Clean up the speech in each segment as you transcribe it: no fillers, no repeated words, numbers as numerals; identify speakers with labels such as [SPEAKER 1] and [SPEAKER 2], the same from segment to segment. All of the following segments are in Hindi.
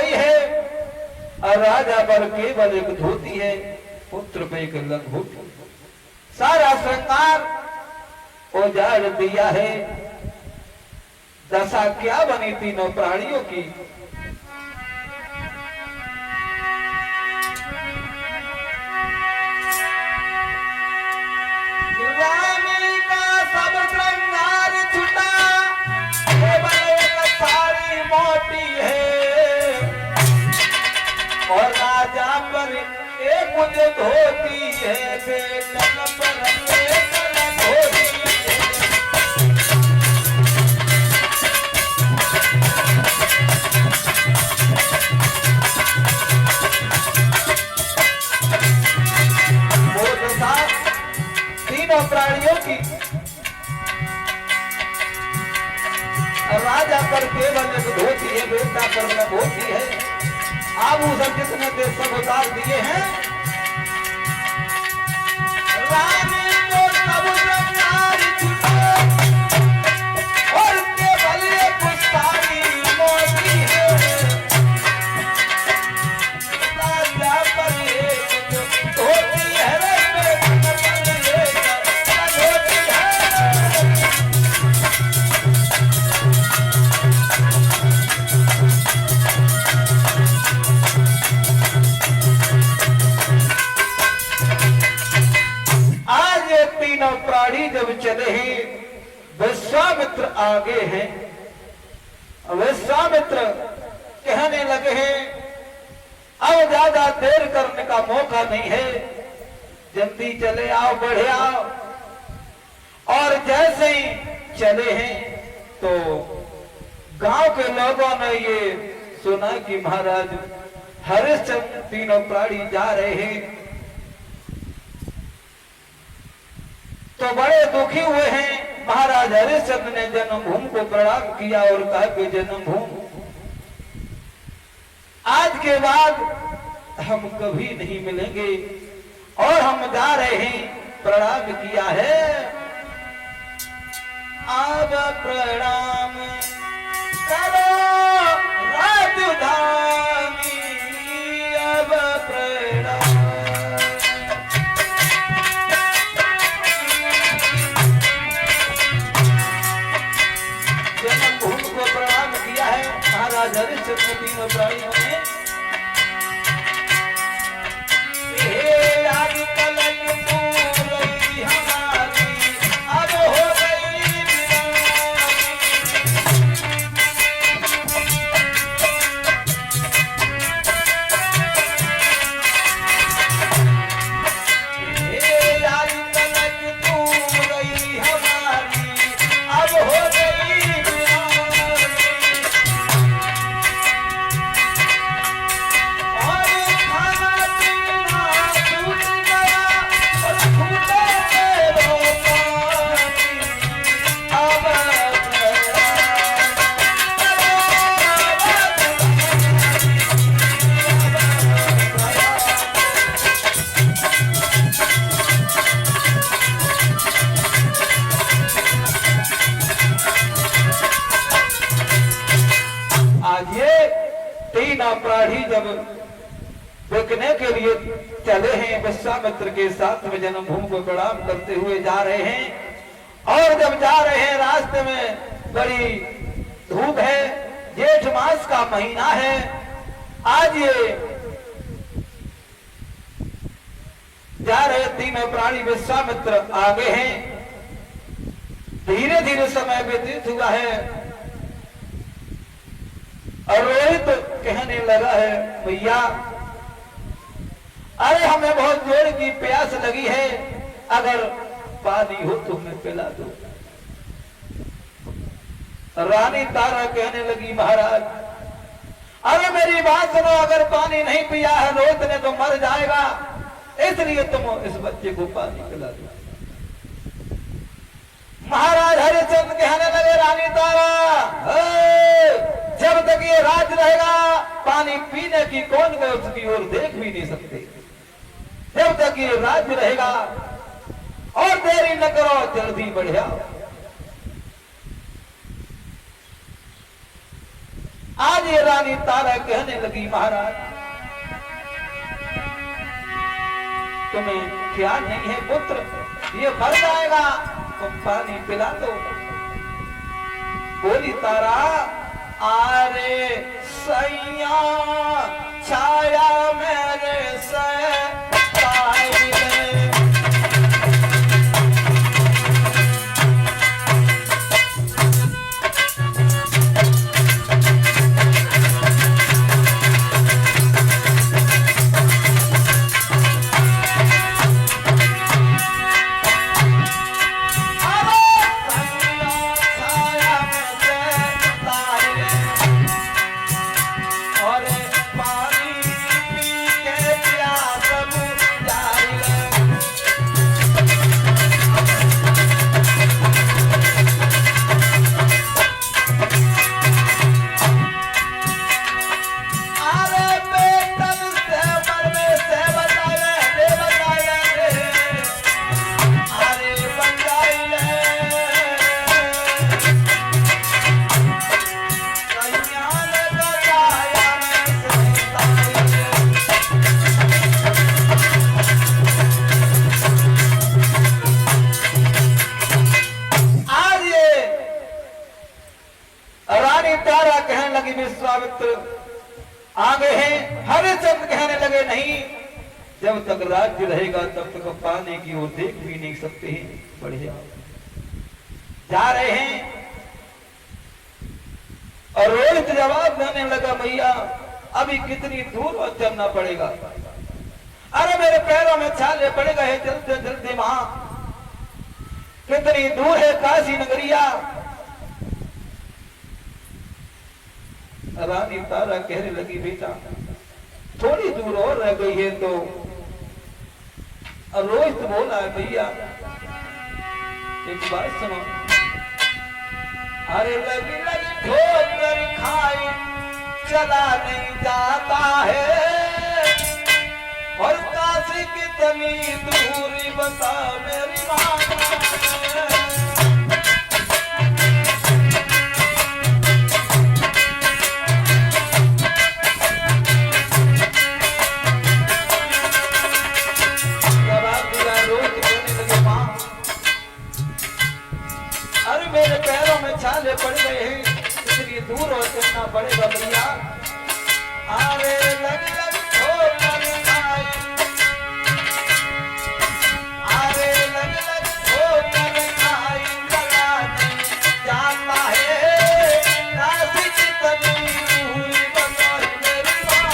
[SPEAKER 1] आई है और राजा पर केवल एक धोती है, पुत्र पे एक लंगोटी। सारा श्रृंगार उजाड़ दिया है। दशा क्या बनी तीनों प्राणियों की। रानी का सब श्रृंगार छुटा, केवल एक साड़ी मोटी है और राजा पर एक मुझे धोती है, बेटन पर एक धोती है। वो दशा तीनों प्राणियों की। राजा पर केवल एक धोती है, बेटा पर न धोती है। आभूषण जितने थे सब उतार दिए हैं। रानी को सब श्रृंगार छुटा और केवल एक साड़ी मोटी है। राजा पर एक धोती है, बेटा पर एक धोती है। तीनों प्राणी जब चले हैं, विश्वामित्र आगे हैं। विश्वामित्र कहने लगे हैं अब ज्यादा देर करने का मौका नहीं है, जल्दी चले आओ, बढ़े आओ। और जैसे ही चले हैं तो गांव के लोगों ने ये सुना कि महाराज हरिश्चंद्र तीनों प्राणी जा रहे हैं, तो बड़े दुखी हुए हैं। महाराज हरिश्चंद्र ने जन्मभूमि को प्रणाम किया और कहा कि जन्मभूमि आज के बाद हम कभी नहीं मिलेंगे और हम जा रहे हैं। प्रणाम किया है, अब प्रणाम करो राजधानी, अब प्रणाम। जन्मभूमि को प्रणाम किया है महाराज हरिश्चंद्र तीनों प्राणियों ने। प्राणी जब बिकने के लिए चले हैं, विश्वामित्र के साथ में जन्मभूमि को प्रणाम करते हुए जा रहे हैं। और जब जा रहे हैं रास्ते में बड़ी धूप है, जेठ मास का महीना है। आज ये जा रहे तीनों प्राणी, विश्वामित्र आगे हैं। धीरे धीरे समय व्यतीत हुआ है और रोहित कहने लगा है भैया अरे हमें बहुत जोर की प्यास लगी है, अगर पानी हो तो हमें पिला दो। रानी तारा कहने लगी महाराज अरे मेरी बात सुनो, अगर पानी नहीं पिया है रोहित ने तो मर जाएगा, इसलिए तुम इस बच्चे को पानी पिला दो। महाराज हरिश्चंद्र कहने लगे रानी तारा जब तक ये राज रहेगा पानी पीने की कौन गए उसकी ओर देख भी नहीं सकते। जब तक ये राज्य रहेगा और देरी न करो, जल्दी बढ़िया। आज ये रानी तारा कहने लगी महाराज तुम्हें ख्याल नहीं है पुत्र, ये भर जाएगा, तुम पानी पिला दो। बोली तारा आरे सैया छाया मेरे से विश्वामित्र आगे हैं। हरिश्चंद्र कहने लगे नहीं, जब तक राज्य रहेगा तब तक पानी की ओर देख भी नहीं सकते हैं। बढ़िया जा रहे हैं और रोहित जवाब देने लगा भैया अभी कितनी दूर चलना पड़ेगा। अरे मेरे पैरों में छाले पड़ गए, चलते चलते वहां कितनी दूर है काशी नगरिया। रानी तारा कहने लगी बेटा थोड़ी दूर और रह गई है। तो रोहित बोला है भैया एक बात सुनो, अरे लगी लगी ठोकर खाई चला नहीं जाता है, और काशी कितनी दूरी बता मेरी माँ। मेरे पैरों में छाले पड़ गए हैं, इसलिए दूर और चलना पड़ेगा भैया। अरे लग लग ठोकर खाई, अरे लग लग ठोकर खाई चला नहीं जाता है, काशी कितनी दूरी बता मेरी माँ।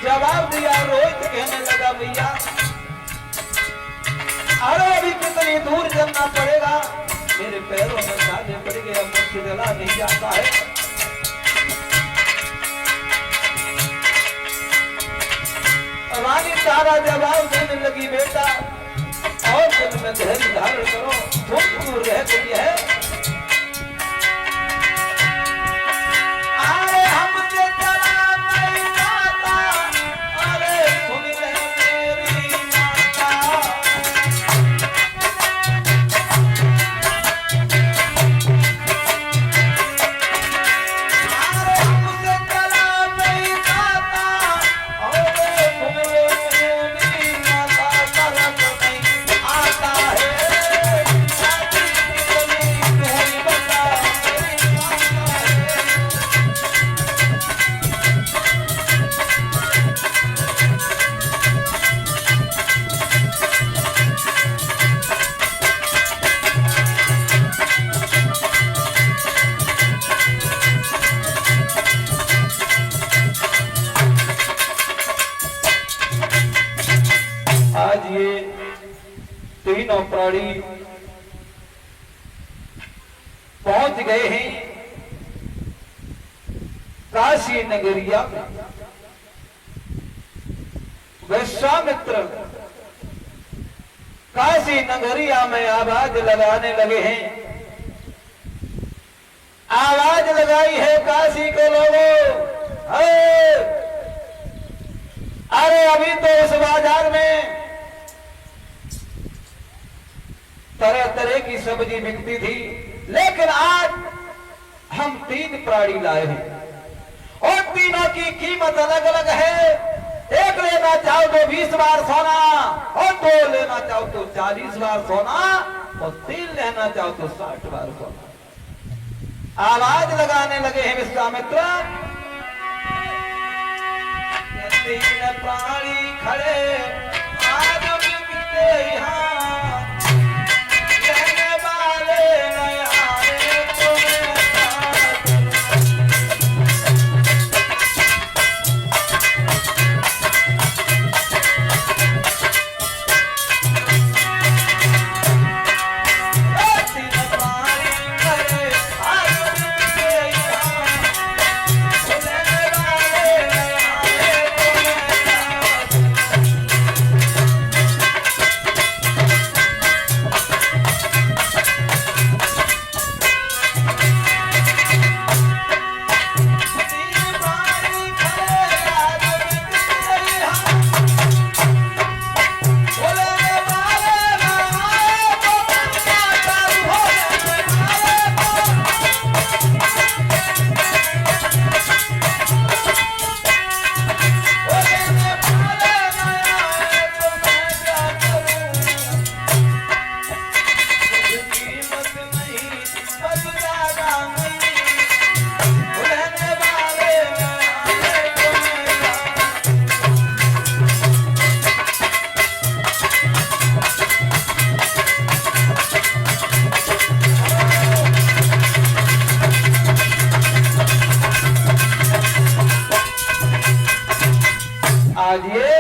[SPEAKER 1] जवाब दिया रोहित कहने लगा भैया अरे अभी कितनी दूर चलना पड़ेगा, मेरे पैरों में छाले पड़ गए, अब मुझसे चला नहीं जाता है। रानी तारा जवाब देने लगी बेटा और जब में धैर्य धारण करो, थोड़ी दूर रह गई है। प्राणी पहुंच गए हैं काशी नगरिया में। विश्वामित्र काशी नगरिया में आवाज लगाने लगे हैं। आवाज लगाई है काशी के लोगों, अरे अभी तो उस बाजार में तरह तरह की सब्जी बिकती थी, लेकिन आज हम 3 प्राणी लाए हैं और तीनों की कीमत अलग अलग है। एक लेना चाहो तो 20 बार सोना, और 2 लेना चाहो तो 40 बार सोना, और 3 लेना चाहो तो 60 बार सोना। आवाज लगाने लगे हैं विश्वामित्र। 3 प्राणी खड़े आज बिकते यहाँ, लेने वाले नहीं आए तुम्हें साथ। आज ये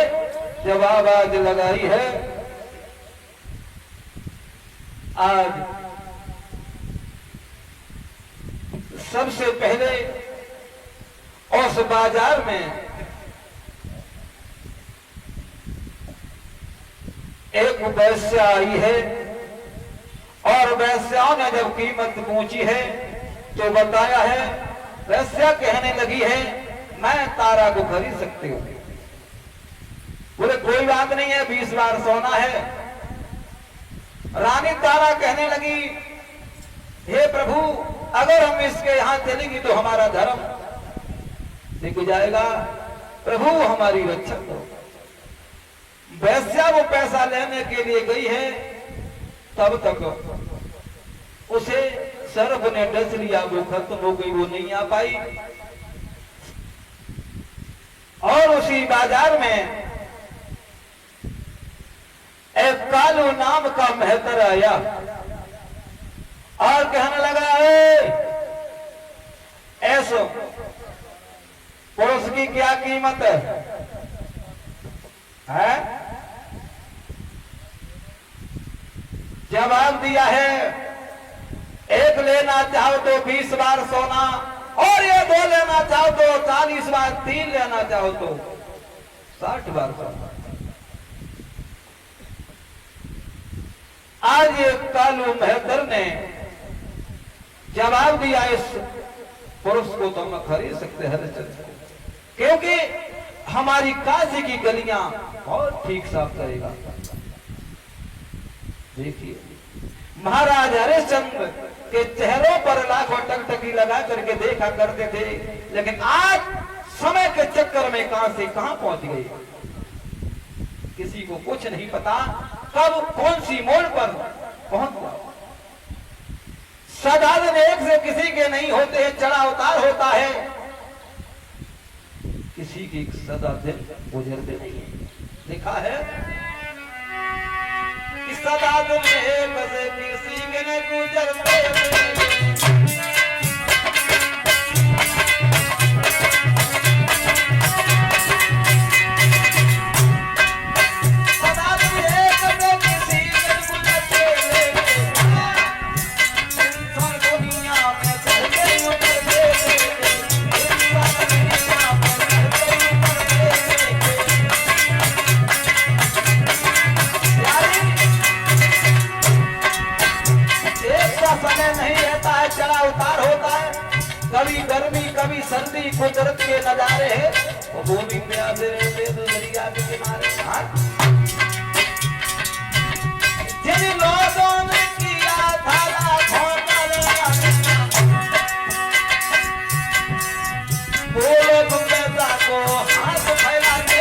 [SPEAKER 1] जब आवाज लगाई है, आज सबसे पहले उस बाजार में एक वैश्या आई है, और वैश्याओं ने जब कीमत पूछी है तो बताया है। वैश्या कहने लगी है मैं तारा को खरीद सकती हूँ। बोले कोई बात नहीं है, 20 बार सोना है। रानी तारा कहने लगी हे प्रभु, अगर हम इसके यहां चलेंगे तो हमारा धर्म सिक जाएगा, प्रभु हमारी रक्षा करो। वैश्या वो पैसा लेने के लिए गई है, तब तक उसे सर्प ने डस लिया, वो खत्म हो गई, वो नहीं आ पाई। और उसी बाजार में एक कालू नाम का मेहतर आया और कहने लगा ऐसो पुरुष की क्या कीमत है? जवाब दिया है, एक लेना चाहो तो 20 बार सोना, और ये 2 लेना चाहो तो 40 बार, 3 लेना चाहो तो 60 बार सोना। आज ये कालू मेहतर ने जवाब दिया, इस पुरुष को तो हम खरीद सकते हरिश्चंद्र को, क्योंकि हमारी काशी की गलियां बहुत ठीक साफ करेगा। देखिए महाराज हरिश्चंद्र के चेहरों पर लाखों टकटकी लगा करके देखा करते थे, लेकिन आज समय के चक्कर में कहां से कहां पहुंच गए, किसी को कुछ नहीं पता कब कौन सी मोड़ पर पहुंच गया। साधारण एक से किसी के नहीं होते हैं, चढ़ा उतार होता है, किसी की सदा दिन गुजरते नहीं है। लिखा है कि सदा दिन एक से किसी के नहीं गुजरते। सदा दिन एक से किसी के गुजरते। समय नहीं रहता है, चढ़ा उतार होता है, कभी गर्मी कभी सर्दी, कुदरत के नजारे हैं। वो भी प्यासे रहते तो दरिया के किनारे। जिन लोगों ने किया था लाखों का वो लोग पैसा को हाथ फैला के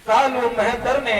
[SPEAKER 1] कालू मेहतर ने